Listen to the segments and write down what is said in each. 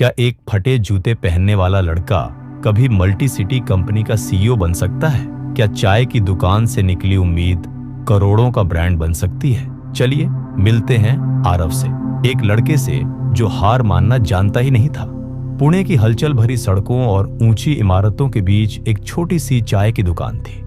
क्या एक फटे जूते पहनने वाला लड़का कभी मल्टी सिटी कंपनी का सीईओ बन सकता है? क्या चाय की दुकान से निकली उम्मीद करोड़ों का ब्रांड बन सकती है? चलिए मिलते हैं आरव से, एक लड़के से जो हार मानना जानता ही नहीं था। पुणे की हलचल भरी सड़कों और ऊंची इमारतों के बीच एक छोटी सी चाय की दुकान थी।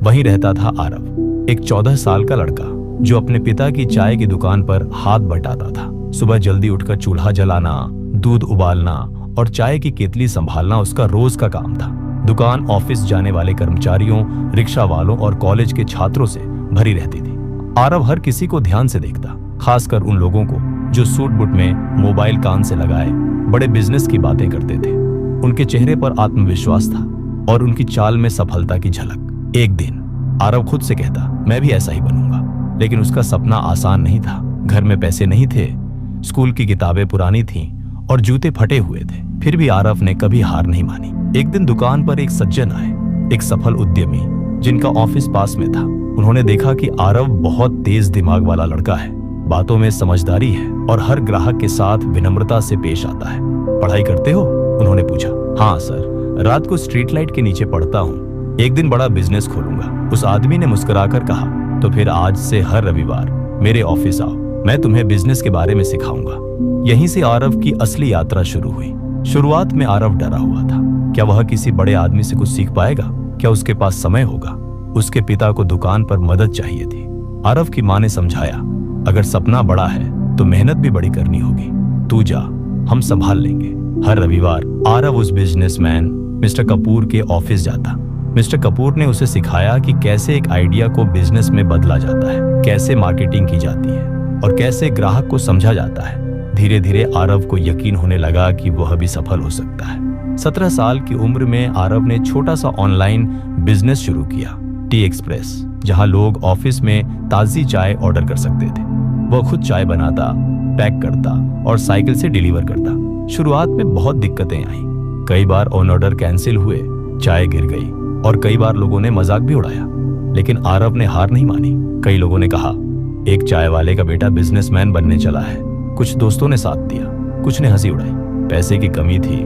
वहीं रहता था आरव, एक 14 साल का लड़का जो अपने पिता की चाय की दुकान पर हाथ बटाता था। सुबह जल्दी उठकर चूल्हा जलाना, दूध उबालना और चाय की केतली संभालना उसका रोज का काम था। दुकान ऑफिस जाने वाले कर्मचारियों, रिक्शा वालों और कॉलेज के छात्रों से भरी रहती थी। आरव हर किसी को ध्यान से देखता, खासकर उन लोगों को जो सूट बूट में मोबाइल कान से लगाए बड़े बिजनेस की बातें करते थे। उनके चेहरे पर आत्मविश्वास था और उनकी चाल में सफलता की झलक। एक दिन आरव खुद से कहता, मैं भी ऐसा ही बनूंगा। लेकिन उसका सपना आसान नहीं था। घर में पैसे नहीं थे, स्कूल की किताबें पुरानी थीं और जूते फटे हुए थे। फिर भी आरव ने कभी हार नहीं मानी। एक दिन दुकान पर एक सज्जन आए, एक सफल उद्यमी जिनका ऑफिस पास में था। उन्होंने देखा कि आरव बहुत तेज दिमाग वाला लड़का है, बातों में समझदारी है और हर ग्राहक के साथ विनम्रता से पेश आता है। पढ़ाई करते हो? उन्होंने पूछा। हाँ सर, रात को स्ट्रीट लाइट के नीचे पढ़ता हूँ, एक दिन बड़ा बिजनेस खोलूंगा। उस आदमी ने मुस्कुराकर कहा, तो फिर आज से हर रविवार मेरे ऑफिस आओ, मैं तुम्हें बिजनेस के बारे में सिखाऊंगा। यहीं से आरव की असली यात्रा शुरू हुई। शुरुआत में आरव डरा हुआ था। क्या वह किसी बड़े आदमी से कुछ सीख पाएगा? क्या उसके पास समय होगा? उसके पिता को दुकान पर मदद चाहिए थी। आरव की मां ने समझाया, अगर सपना बड़ा है तो मेहनत भी बड़ी करनी होगी। तू जा, हम संभाल लेंगे। हर रविवार आरव उस बिजनेसमैन मिस्टर कपूर के ऑफिस जाता। मिस्टर कपूर ने उसे सिखाया कि कैसे एक आइडिया को बिजनेस में बदला जाता है, कैसे मार्केटिंग की जाती है और कैसे ग्राहक को समझा जाता है। धीरे धीरे आरव को यकीन होने लगा कि वह भी सफल हो सकता है। 17 साल की उम्र में आरव ने छोटा सा ऑनलाइन बिजनेस शुरू किया, टी एक्सप्रेस, जहां लोग ऑफिस में ताजी चाय ऑर्डर कर सकते थे। वह खुद चाय बनाता, पैक करता और साइकिल से डिलीवर करता। शुरुआत में बहुत दिक्कतें आई। कई बार ऑन ऑर्डर कैंसिल हुए, चाय गिर गई और कई बार लोगों ने मजाक भी उड़ाया। लेकिन आरव ने हार नहीं मानी। कई लोगों ने कहा, एक चाय वाले का बेटा बिजनेसमैन बनने चला है। कुछ दोस्तों ने साथ दिया, कुछ ने हंसी उड़ाई। पैसे की कमी थी,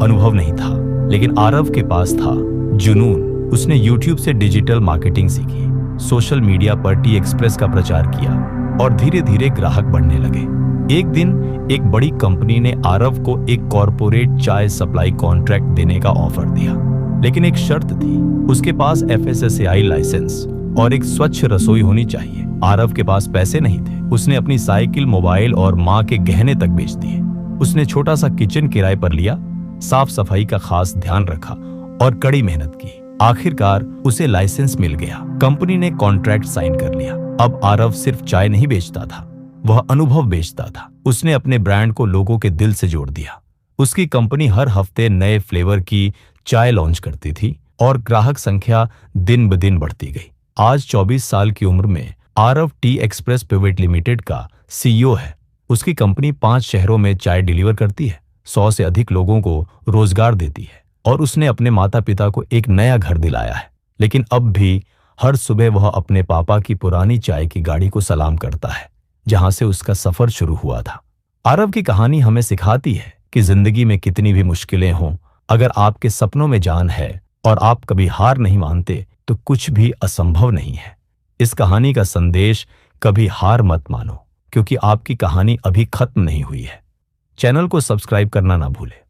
अनुभव नहीं था, लेकिन आरव के पास था जुनून। उसने YouTube से डिजिटल मार्केटिंग सीखी, सोशल मीडिया पर टी एक्सप्रेस का प्रचार किया और धीरे धीरे ग्राहक बढ़ने लगे। एक दिन एक बड़ी कंपनी ने आरव को एक कॉर्पोरेट चाय सप्लाई कॉन्ट्रैक्ट देने का ऑफर दिया, लेकिन एक शर्त थी, उसके पास FSSAI लाइसेंस और एक स्वच्छ रसोई होनी चाहिए। आरव के पास पैसे नहीं थे। उसने अपनी साइकिल, मोबाइल और मां के गहने तक बेच दिए। उसने छोटा सा किचन किराए पर लिया, साफ सफाई का खास ध्यान रखा और कड़ी मेहनत की। आखिरकार उसे लाइसेंस मिल गया। कंपनी ने कॉन्ट्रैक्ट साइन कर लिया। अब आरव सिर्फ चाय नहीं बेचता था, वह अनुभव बेचता था। उसने अपने ब्रांड को लोगों के दिल से जोड़ दिया। उसकी कंपनी हर हफ्ते नए फ्लेवर की चाय लॉन्च करती थी और ग्राहक संख्या दिन ब दिन बढ़ती गई। आज 24 साल की उम्र में Aarav T express private limited का सीईओ है। उसकी कंपनी 5 शहरों में चाय डिलीवर करती है, 100 से अधिक लोगों को रोजगार देती है और उसने अपने माता पिता को एक नया घर दिलाया है। लेकिन अब भी हर सुबह वह अपने पापा की पुरानी चाय की गाड़ी को सलाम करता है, जहां से उसका सफर शुरू हुआ था। आरव की कहानी हमें सिखाती है कि जिंदगी में कितनी भी मुश्किलें हों, अगर आपके सपनों में जान है और आप कभी हार नहीं मानते तो कुछ भी असंभव नहीं है। इस कहानी का संदेश, कभी हार मत मानो, क्योंकि आपकी कहानी अभी खत्म नहीं हुई है। चैनल को सब्सक्राइब करना ना भूलें।